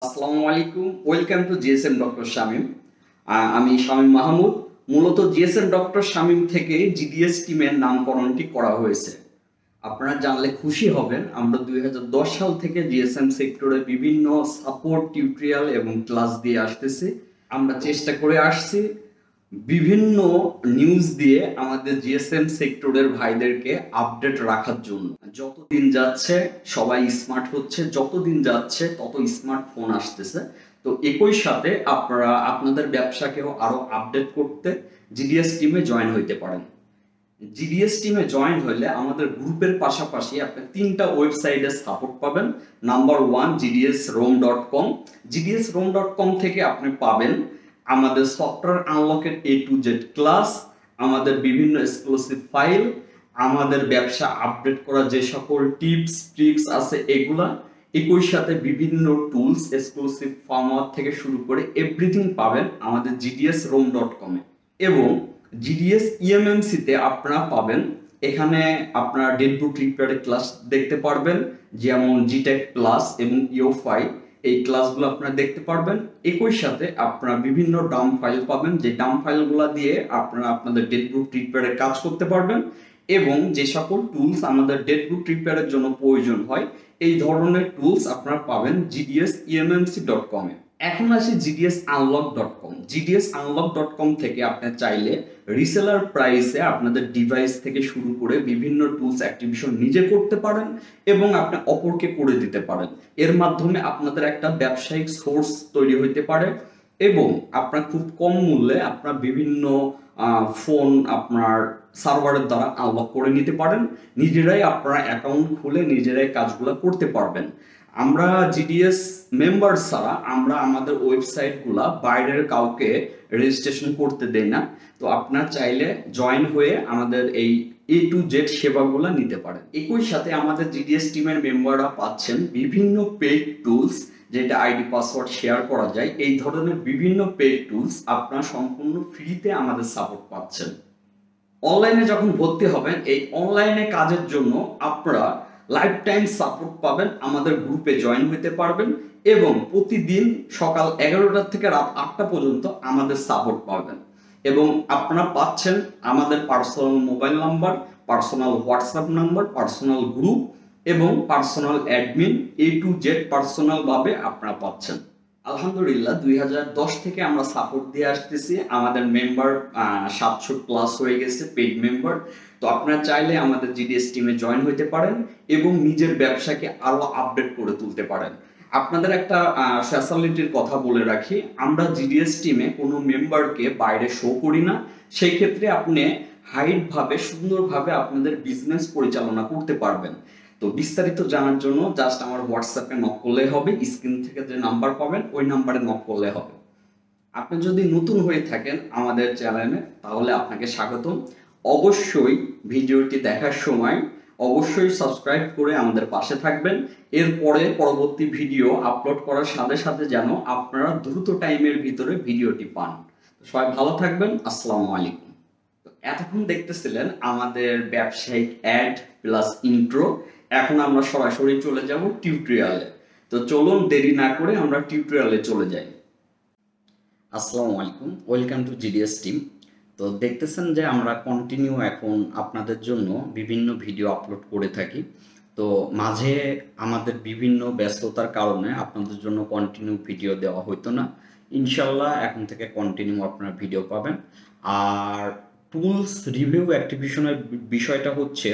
আসসালামু আলাইকুম, welcome to GSM doctor Shamim. আমি শামিম মাহমুদ। মূলত জিএসএম ডক্টর শামিম থেকে জিডিএস টিমের নামকরণটি করা হয়েছে। আপনারা জানলে খুশি হবেন, আমরা 2010 সাল থেকে জিএসএম সেক্টরে বিভিন্ন সাপোর্ট টিউটোরিয়াল এবং ক্লাস দিয়ে আসতেছি। আমরা চেষ্টা করে আসছি বিভিন্ন নিউজ দিয়ে আমাদের জিএসএম সেক্টরের ভাইদেরকে আপডেট রাখার জন্য। যতদিন যাচ্ছে সবাই স্মার্ট হচ্ছে, যতদিন যাচ্ছে তত স্মার্টফোন আসতেছে। তো একই সাথে আপনারা আপনাদের ব্যবসাকেও আরো আপডেট করতে জিডিএস টিমে জয়েন হইতে পারেন। জিডিএস টিমে জয়েন হলে আমাদের গ্রুপের পাশাপাশি আপনি 3টা ওয়েবসাইটে সাপোর্ট পাবেন। Number 1 gdsrom.com। gdsrom.com থেকে আপনি পাবেন আমাদের সফটওয়্যার আনলকের A to Z ক্লাস, আমাদের বিভিন্ন এক্সক্লুসিভ ফাইল, আমাদের ব্যবসা আপডেট করা যে সকল টিপস ট্রিক্স আছে এগুলা, একই সাথে বিভিন্ন টুলস এক্সক্লুসিভ ফার্মওয়্যার থেকে শুরু করে এভরিথিং পাবেন আমাদের gdsrom.com এ। এবং জিডিএস ইএমএমসি তে আপনারা পাবেন, এখানে আপনারা ডেটবুক রিপেয়ারের ক্লাস দেখতে পারবেন, যেমন জিটেক প্লাস এবং ইও5 এই ক্লাসগুলো আপনারা দেখতে পারবেন। একই সাথে আপনারা বিভিন্ন ডাম্প ফাইল পাবেন, যে ডাম্প ফাইলগুলো দিয়ে আপনারা আপনাদের ডেটবুক রিপেয়ারের কাজ করতে পারবেন। এবং যে সকল টুলস আমাদের ডেটবুক রিপেয়ারের জন্য প্রয়োজন হয় এই ধরনের টুলস আপনারা পাবেন gdsemmc.com এ। এখন আসি gdsunlock.com। gdsunlock.com থেকে আপনি চাইলে রিসেলার প্রাইসে আপনাদের ডিভাইস থেকে শুরু করে বিভিন্ন টুলস অ্যাক্টিভেশন নিজে করতে পারেন এবং আপনি অপরকে করে দিতে পারেন। এর মাধ্যমে আপনাদের একটা ব্যবসায়িক সোর্স তৈরি হইতে পারে এবং আপনার খুব কম মূল্যে আপনার বিভিন্ন ফোন আপনার সার্ভারের দ্বারা আনলক করে নিতে পারেন। নিজেরাই আপনারা অ্যাকাউন্ট খুলে নিজেরাই কাজগুলো করতে পারবেন। আমরা জিডিএস মেম্বার ছাড়া আমরা আমাদের ওয়েবসাইটগুলা বাইরের কাউকে রেজিস্ট্রেশন করতে দেই না। তো আপনারা চাইলে জয়েন হয়ে আমাদের এই A to Z সেবাগুলো নিতে পারেন। একই সাথে আমাদের জিডিএস টিমের মেম্বাররা পাচ্ছেন বিভিন্ন পেইড টুলস, যেটা আইডি পাসওয়ার্ড শেয়ার করা যায়। এই ধরনের বিভিন্ন পেইড টুলস আপনারা সম্পূর্ণ ফ্রিতে আমাদের সাপোর্ট পাচ্ছেন। অনলাইনে যখন ভর্তি হবেন, এই অনলাইনে কাজের জন্য আপনারা লাইফ টাইম সাপোর্ট পাবেন, আমাদের গ্রুপে জয়েন হতে পারবেন এবং প্রতিদিন সকাল 11টা থেকে রাত 8টা পর্যন্ত আমাদের সাপোর্ট পাবেন। এবং আপনারা পাচ্ছেন আমাদের personal mobile number, personal WhatsApp number, personal group এবং personal admin A to Z personal ভাবে আপনারা পাচ্ছেন। আলহামদুলিল্লাহ 2010 থেকে আমরা সাপোর্ট দিয়ে আসতেছি। আমাদের মেম্বার 700 প্লাস হয়ে গেছে পেইড মেম্বার। তো আপনারা চাইলে আমাদের জিডিএস টিমে জয়েন হতে পারেন এবং নিজের ব্যবসাকে আরো আপডেট করে তুলতে পারেন। আপনাদের একটা ফ্যাসিলিটির কথা বলে রাখি, আমরা জিডিএস টিমে কোনো মেম্বারকে বাইরে শো করি না। সেই ক্ষেত্রে আপনি হাইড ভাবে সুন্দরভাবে আপনাদের বিজনেস পরিচালনা করতে পারবেন। তো বিস্তারিত জানার জন্য জাস্ট আমার হোয়াটসঅ্যাপে নক করলে হবে, স্ক্রিন থেকে যে নাম্বার পাবেন ওই নাম্বারে নক করলে হবে। আপনি যদি নতুন হয়ে থাকেন আমাদের চ্যানেলে তাহলে আপনাকে স্বাগতম। অবশ্যই ভিডিওটি দেখার সময় অবশ্যই সাবস্ক্রাইব করে আমাদের পাশে থাকবেন। এরপরে পরবর্তী ভিডিও আপলোড করার সাথে সাথে যেন আপনারা দ্রুত টাইমের ভিতরে ভিডিওটি পান। সবাই ভালো থাকবেন। আসসালামু আলাইকুম। এতক্ষণ দেখতেছিলেন আমাদের ব্যবসায়িক অ্যাড প্লাস ইন্ট্রো। এখন আমরা সরাসরি চলে যাব টিউটোরিয়ালে। তো চলুন দেরি না করে আমরা টিউটোরিয়ালে চলে যাই। আসসালামু আলাইকুম, ওয়েলকাম টু জিডিএস টিম। তো দেখতেছেন যে আমরা কন্টিনিউ এখন আপনাদের জন্য বিভিন্ন ভিডিও আপলোড করে থাকি। তো মাঝে আমাদের বিভিন্ন ব্যস্ততার কারণে আপনাদের জন্য কন্টিনিউ ভিডিও দেওয়া হতো না। ইনশাল্লাহ এখন থেকে কন্টিনিউ আপনারা ভিডিও পাবেন। আর টুলস রিভিউ অ্যাক্টিভেশনের বিষয়টা হচ্ছে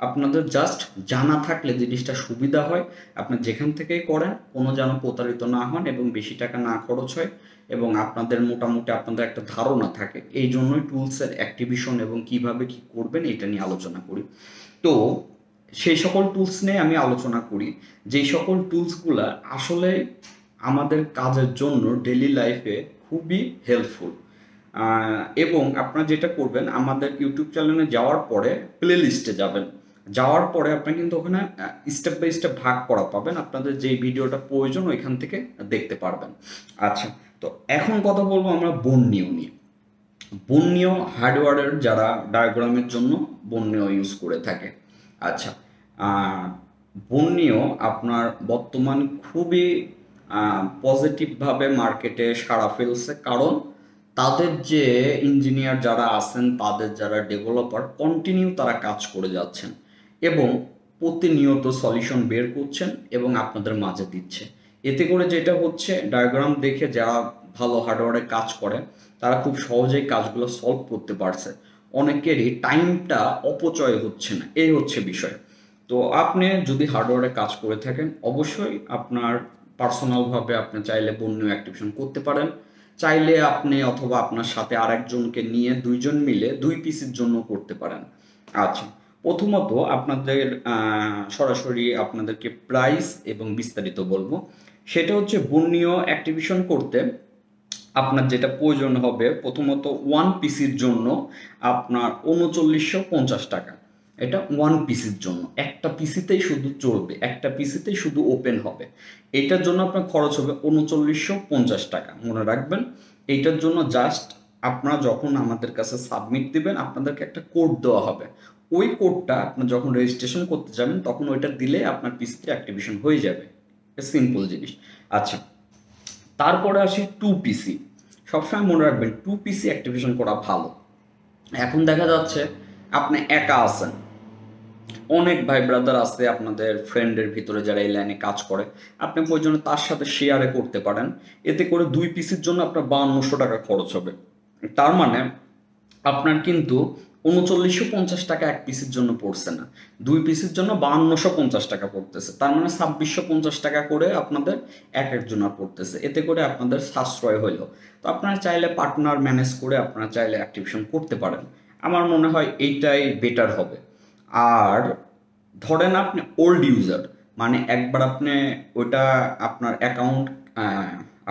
আপনাদের জাস্ট জানা থাকলে জিনিসটা সুবিধা হয়। আপনি যেখান থেকেই করেন কোনো যেন প্রতারিত না হন এবং বেশি টাকা না খরচ হয় এবং আপনাদের মোটামুটি আপনাদের একটা ধারণা থাকে। এই জন্যই টুলসের অ্যাক্টিভেশন এবং কিভাবে কি করবেন এটা নিয়ে আলোচনা করি। তো সেই সকল টুলস নিয়ে আমি আলোচনা করি, যেই সকল টুলসগুলো আসলে আমাদের কাজের জন্য ডেইলি লাইফে খুবই হেল্পফুল। এবং আপনারা যেটা করবেন, আমাদের ইউটিউব চ্যানেলে যাওয়ার পরে প্লে লিস্টে যাবেন। যাওয়ার পরে আপনি কিন্তু ওখানে স্টেপ বাই স্টেপ ভাগ করা পাবেন, আপনাদের যেই ভিডিওটা প্রয়োজন ওইখান থেকে দেখতে পারবেন। আচ্ছা, তো এখন কথা বলবো আমরা বর্নিও নিয়ে। বর্নিও হার্ডওয়্যারের যারা ডায়াগ্রামের জন্য বর্নিও ইউজ করে থাকে। আচ্ছা, বর্নিও আপনার বর্তমান খুবই পজিটিভভাবে মার্কেটে সাড়া ফেলছে, কারণ তাদের যে ইঞ্জিনিয়ার যারা আছেন, তাদের যারা ডেভেলপার কন্টিনিউ তারা কাজ করে যাচ্ছেন এবং প্রতিনিয়ত সলিউশন বের করছেন এবং আপনাদের মাঝে দিচ্ছে। এতে করে যেটা হচ্ছে, ডায়াগ্রাম দেখে যারা ভালো হার্ডওয়্যারে কাজ করে তারা খুব সহজেই কাজগুলো সলভ করতে পারছে, অনেকেরই টাইমটা অপচয় হচ্ছে না, এই হচ্ছে বিষয়। তো আপনি যদি হার্ডওয়্যারে কাজ করে থাকেন, অবশ্যই আপনার পার্সোনালভাবে আপনি চাইলে বর্ণীয় অ্যাক্টিভেশন করতে পারেন, চাইলে আপনি অথবা আপনার সাথে আরেকজনকে নিয়ে দুইজন মিলে 2 পিসির জন্য করতে পারেন। আচ্ছা, প্রথমত আপনাদের সরাসরি আপনাদেরকে প্রাইস এবং বিস্তারিত বলবো। সেটা হচ্ছে বর্ণীয় অ্যাক্টিভেশন করতে আপনার যেটা প্রয়োজন হবে, প্রথমত 1 পিসির জন্য আপনার 3950 টাকা। এটা 1 পিসির জন্য, একটা পিসিতেই শুধু চলবে, একটা পিসিতেই শুধু ওপেন হবে। এটার জন্য আপনার খরচ হবে 3950 টাকা। মনে রাখবেন, এইটার জন্য জাস্ট আপনারা যখন আমাদের কাছে সাবমিট দিবেন, আপনাদেরকে একটা কোড দেওয়া হবে। ওই কোডটা আপনার যখন রেজিস্ট্রেশন করতে যাবেন তখন ওইটা দিলে আপনার পিসিতে অ্যাক্টিভেশন হয়ে যাবে। সিম্পল জিনিস। আচ্ছা, তারপরে আসি 2 পিসি। সবসময় মনে রাখবেন 2 পিসি অ্যাক্টিভেশন করা ভালো। এখন দেখা যাচ্ছে আপনি একা আছেন, অনেক ভাই ব্রাদার আছে আপনাদের ফ্রেন্ডের ভিতরে যারা এই লাইনে কাজ করে, আপনি প্রয়োজনে তার সাথে শেয়ারে করতে পারেন। এতে করে 2 পিসির জন্য আপনার 5200 টাকা খরচ হবে। তার মানে আপনার কিন্তু 3950 টাকা এক পিসের জন্য পড়ছে না, 2 পিসের জন্য 5250 টাকা পড়তেছে। তার মানে 2650 টাকা করে আপনাদের এক একজনের পড়তেছে। এতে করে আপনাদের সাশ্রয় হইলো। তো আপনারা চাইলে পার্টনার ম্যানেজ করে আপনারা চাইলে অ্যাক্টিভেশন করতে পারেন। আমার মনে হয় এইটাই বেটার হবে। আর ধরেন আপনি ওল্ড ইউজার, মানে একবার আপনি ওইটা আপনার অ্যাকাউন্ট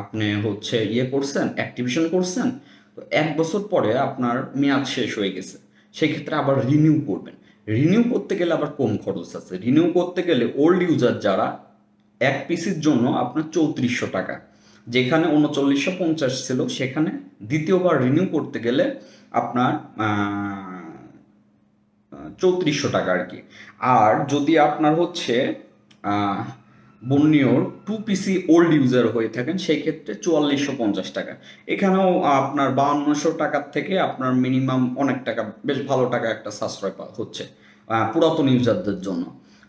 আপনি হচ্ছে করছেন, অ্যাক্টিভেশন করছেন, তো 1 বছর পরে আপনার মেয়াদ শেষ হয়ে গেছে, সেক্ষেত্রে আবার রিনিউ করবেন। রিনিউ করতে গেলে আবার কম খরচ আছে। রিনিউ করতে গেলে ওল্ড ইউজার যারা, এক পিসির জন্য আপনার 3400 টাকা, যেখানে 3950 ছিল, সেখানে দ্বিতীয়বার রিনিউ করতে গেলে আপনার 3400 টাকা আর কি। আর যদি আপনার হচ্ছে বর্নিওর 2 পিসি ওল্ড ইউজার হয়ে থাকেন, সেই ক্ষেত্রে 4450 টাকা। এখানেও আপনার 5200 টাকার থেকে আপনার মিনিমাম অনেক টাকা, বেশ ভালো টাকা একটা সাশ্রয় হচ্ছে পুরাতন ইউজারদের জন্য।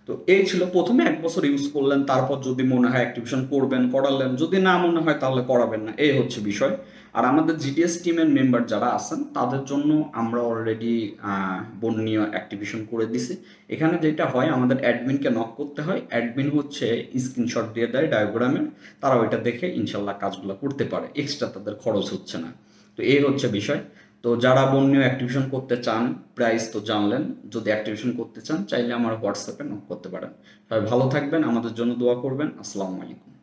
তো এই ছিল, প্রথমে 1 বছর ইউজ করলেন, তারপর যদি মনে হয় অ্যাক্টিভেশন করবেন করালেন, যদি না মনে হয় তাহলে করাবেন না, এই হচ্ছে বিষয়। আর আমাদের জিডিএস টিমের মেম্বার যারা আছেন তাদের জন্য আমরা অলরেডি বর্ণীয় অ্যাক্টিভেশন করে দিছি। এখানে যেটা হয়, আমাদের অ্যাডমিনকে নক করতে হয়, অ্যাডমিন হচ্ছে স্ক্রিনশট দিয়ে দেয় ডায়াগ্রামের, তারা ওইটা দেখে ইনশাল্লাহ কাজগুলো করতে পারে, এক্সট্রা তাদের খরচ হচ্ছে না। তো এই হচ্ছে বিষয়। তো যারা বর্ণীয় অ্যাক্টিভেশন করতে চান, প্রাইস তো জানলেন, যদি অ্যাক্টিভেশন করতে চান চাইলে আমার হোয়াটসঅ্যাপে নক করতে পারেন। সবাই ভালো থাকবেন, আমাদের জন্য দোয়া করবেন। আসসালামু আলাইকুম।